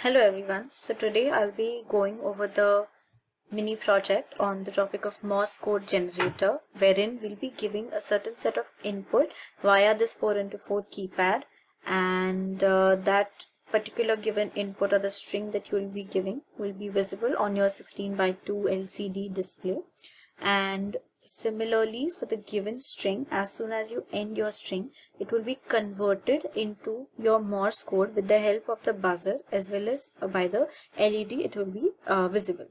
Hello everyone. So today I'll be going over the mini project on the topic of Morse code generator, wherein we'll be giving a certain set of input via this 4x4 keypad, and that particular given input or the string that you'll be giving will be visible on your 16:2 LCD display. And similarly, for the given string, as soon as you end your string, it will be converted into your Morse code with the help of the buzzer, as well as by the LED it will be visible.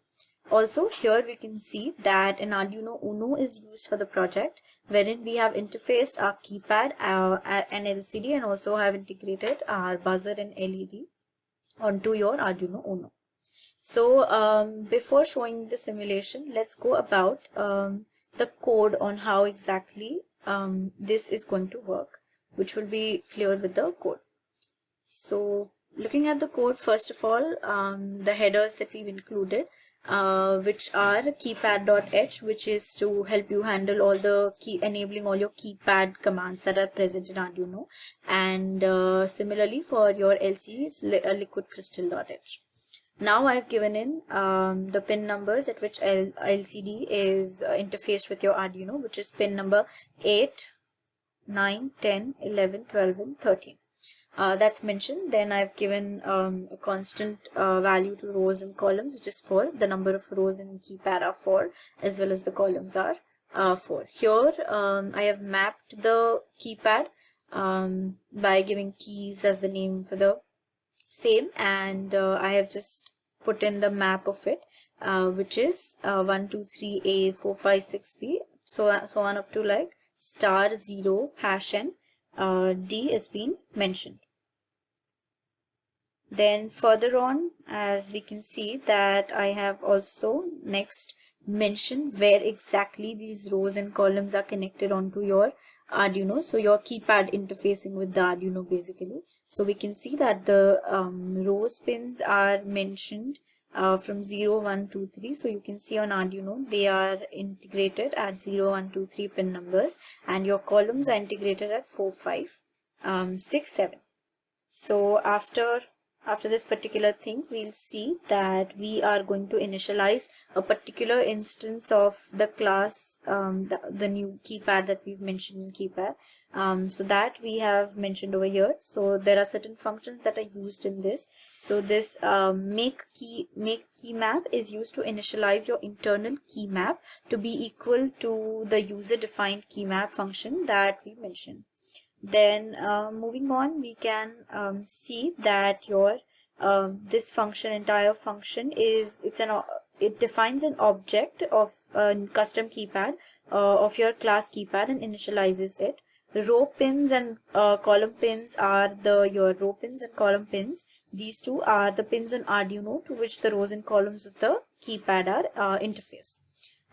Also, here we can see that an Arduino Uno is used for the project, wherein we have interfaced our keypad, an LCD, and also have integrated our buzzer and LED onto your Arduino Uno. So before showing the simulation, let's go about the code on how exactly this is going to work, which will be clear with the code. So looking at the code, first of all, the headers that we've included, which are keypad.h, which is to help you handle all the enabling all your keypad commands that are present in Arduino, and similarly for your LCD, liquid crystal.h. Now I've given in the pin numbers at which LCD is interfaced with your Arduino, which is pin number 8, 9, 10, 11, 12, and 13. That's mentioned. Then I've given a constant value to rows and columns, which is 4. The number of rows in keypad are 4, as well as the columns are 4. Here I have mapped the keypad by giving keys as the name for the same, and I have just put in the map of it, which is 1, 2, 3, A, 4, 5, 6, B, so on up to like star 0 hash n D is being mentioned. Then further on, as we can see that I have also next mentioned where exactly these rows and columns are connected onto your Arduino, so your keypad interfacing with the Arduino basically. So we can see that the rows pins are mentioned from 0, 1, 2, 3. So you can see on Arduino they are integrated at 0, 1, 2, 3 pin numbers, and your columns are integrated at 4, 5, 6, 7. So after this particular thing, we'll see that we are going to initialize a particular instance of the class, the new keypad that we've mentioned in keypad. So that we have mentioned over here. So there are certain functions that are used in this. So this make key map is used to initialize your internal key map to be equal to the user defined key map function that we mentioned. Then moving on, we can see that your this entire function is it defines an object of a custom keypad of your class keypad and initializes it. Row pins and column pins are your row pins and column pins. These two are the pins on Arduino to which the rows and columns of the keypad are interfaced.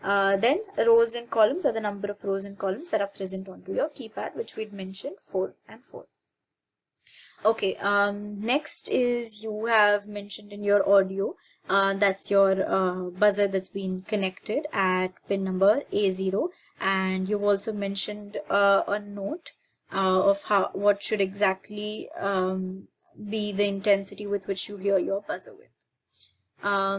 Then rows and columns are the number of rows and columns that are present onto your keypad, which we'd mentioned 4 and 4. Okay, next is you have mentioned in your audio, that's your buzzer that's been connected at pin number A0, and you've also mentioned a note of what should exactly be the intensity with which you hear your buzzer with.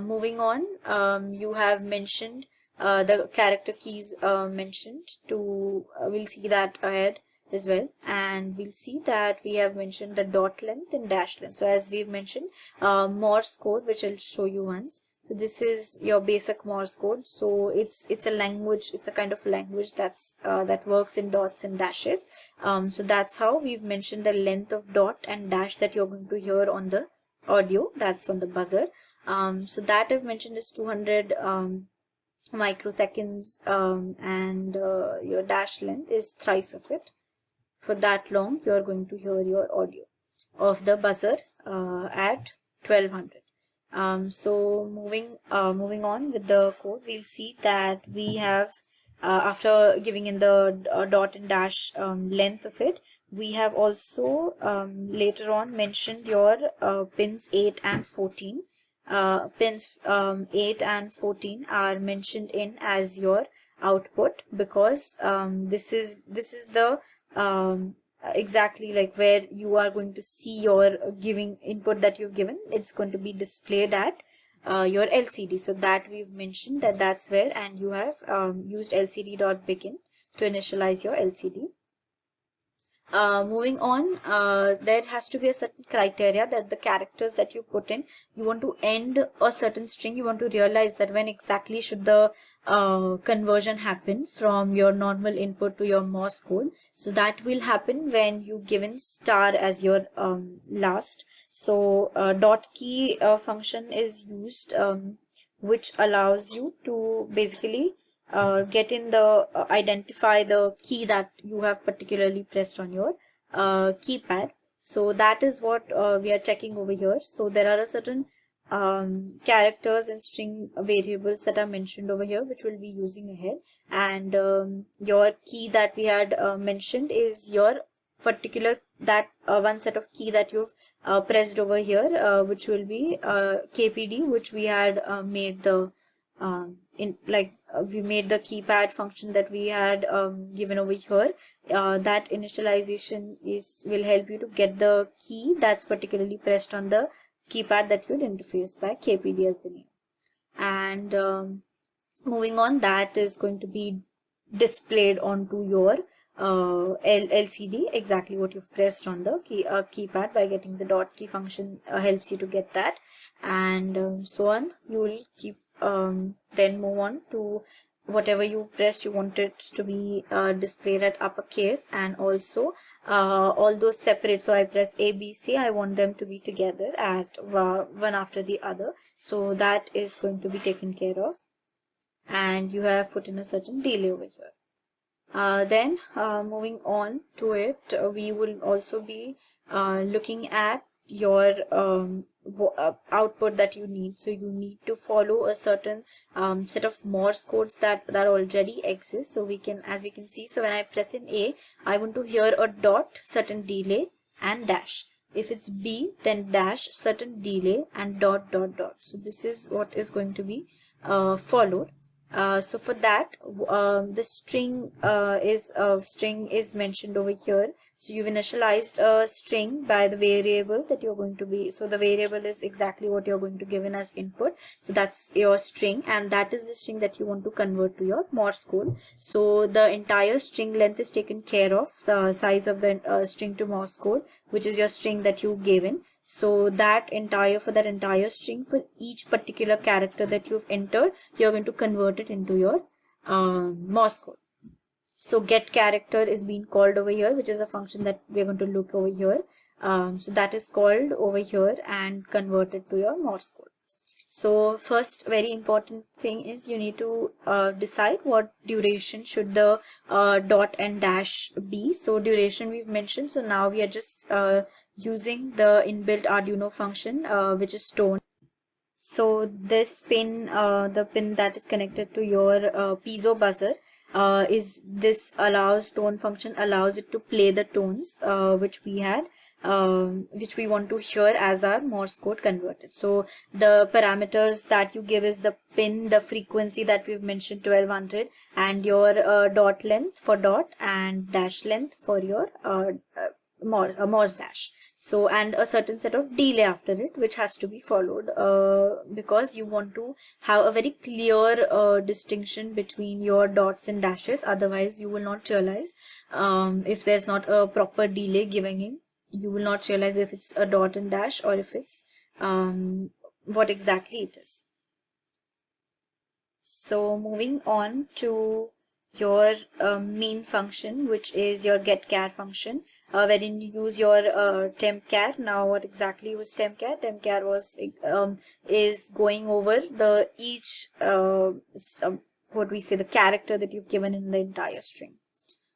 Moving on, you have mentioned the character keys mentioned to we'll see that ahead as well, and we'll see that we have mentioned the dot length and dash length. So as we've mentioned, Morse code, which I'll show you once. So this is your basic Morse code. So it's a language, it's a kind of language that's that works in dots and dashes. So that's how we've mentioned the length of dot and dash that you're going to hear on the audio, that's on the buzzer. So that I've mentioned is 200 microseconds, and your dash length is thrice of it. For that long, you are going to hear your audio of the buzzer at 1200. So moving on with the code, we'll see that we have after giving in the dot and dash length of it, we have also later on mentioned your pins 8 and 14. Pins 8 and 14 are mentioned in as your output because this is the exactly like where you are going to see your giving input that you've given. It's going to be displayed at your LCD. So that we've mentioned that that's where, and you have used lcd.begin to initialize your LCD. Moving on, there has to be a certain criteria that the characters that you put in, you want to end a certain string. You want to realize that when exactly should the conversion happen from your normal input to your Morse code. So that will happen when you given star as your last. So dot key function is used, which allows you to basically get in the identify the key that you have particularly pressed on your keypad. So that is what we are checking over here. So there are a certain characters and string variables that are mentioned over here, which we'll be using ahead. And your key that we had mentioned is your particular that one set of key that you've pressed over here, which will be KPD, which we had made the we made the keypad function that we had given over here. That initialization will help you to get the key that's particularly pressed on the keypad that you'd interface by KPD as the name. And moving on, that is going to be displayed onto your LCD, exactly what you've pressed on the keypad. By getting the dot key function helps you to get that, and so on. You will keep then move on to whatever you've pressed. You want it to be displayed at uppercase, and also all those separate. So I press A, B, C, I want them to be together at one after the other. So that is going to be taken care of, and you have put in a certain delay over here. Then moving on to it, we will also be looking at your output that you need. So you need to follow a certain set of Morse codes that already exist. So we can, as we can see, so when I press in A, I want to hear a dot, certain delay, and dash. If it's B, then dash, certain delay, and dot dot dot. So this is what is going to be followed. So for that, the string is mentioned over here. So you've initialized a string by the variable that you're going to be. So the variable is exactly what you're going to give in as input. So that's your string, and that is the string that you want to convert to your Morse code. So the entire string length is taken care of. The size of the string to Morse code, which is your string that you gave in. So that entire string, for each particular character that you've entered, you're going to convert it into your Morse code. So get character is being called over here, which is a function that we're going to look over here. So that is called over here and converted to your Morse code. So first very important thing is you need to decide what duration should the dot and dash be. So duration we've mentioned. So now we are just using the inbuilt Arduino function, which is tone. So this pin, the pin that is connected to your piezo buzzer, tone function allows it to play the tones which we had, which we want to hear as our Morse code converted. So the parameters that you give is the pin, the frequency that we've mentioned 1200, and your dot length for dot and dash length for your Morse dash. So, and a certain set of delay after it, which has to be followed because you want to have a very clear distinction between your dots and dashes. Otherwise, you will not realize if there's not a proper delay giving in. You will not realize if it's a dot and dash or if it's what exactly it is. So, moving on to your main function, which is your getChar function, wherein you use your tempchar. Now what exactly was tempchar? Tempchar was is going over the each what we say, the character that you've given in the entire string.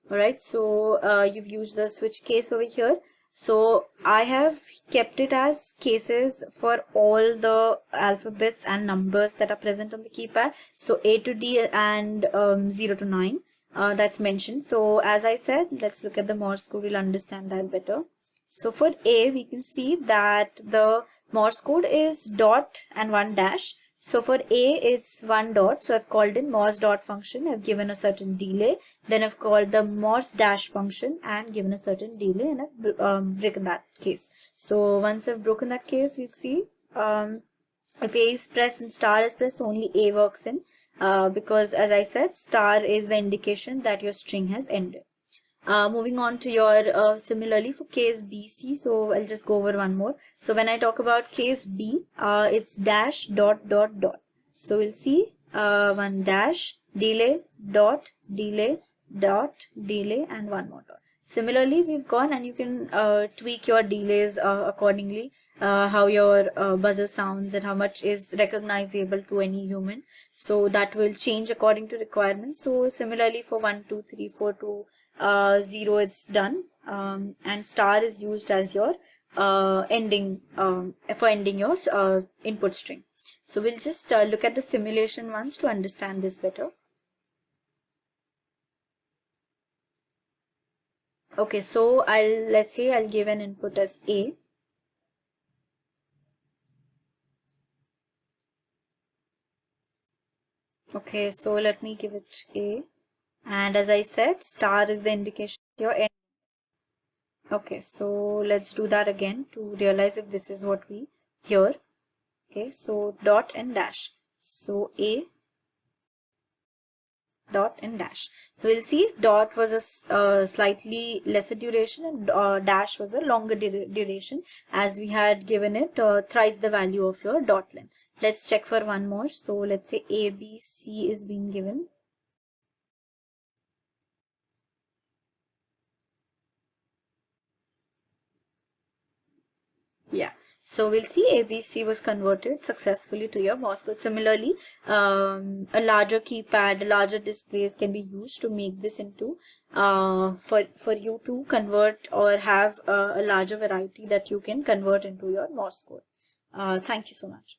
Alright, so you've used the switch case over here. So I have kept it as cases for all the alphabets and numbers that are present on the keypad. So A to D and 0 to 9 that's mentioned. So as I said, let's look at the Morse code, we'll understand that better. So for A, we can see that the Morse code is dot and one dash. So for A, it's 1 dot. So I've called in Morse dot function. I've given a certain delay. Then I've called the Morse dash function and given a certain delay, and I've broken that case. So once I've broken that case, we'll see if A is pressed and star is pressed, only A works in, because as I said, star is the indication that your string has ended. Moving on to your similarly for case BC, so I'll just go over one more. So when I talk about case B, it's dash dot dot dot. So we'll see one dash delay dot delay dot delay and one more dot. Similarly, we've gone, and you can tweak your delays accordingly, how your buzzer sounds and how much is recognizable to any human. So that will change according to requirements. So similarly for 1, 2, 3, 4 to 0, it's done, and star is used as your ending for ending your input string. So we'll just look at the simulation once to understand this better. Okay, so let's say I'll give an input as A. Okay, so let me give it A, and as I said, star is the indication of your end. Okay, so let's do that again to realize if this is what we hear. Okay, so dot and dash. So A dot and dash. So we'll see dot was a slightly lesser duration, and dash was a longer duration, as we had given it thrice the value of your dot length. Let's check for one more. So let's say A, B, C is being given. Yeah, so we'll see ABC was converted successfully to your Morse code. Similarly, a larger keypad, a larger displays can be used to make this into for you to convert or have a larger variety that you can convert into your Morse code. Thank you so much.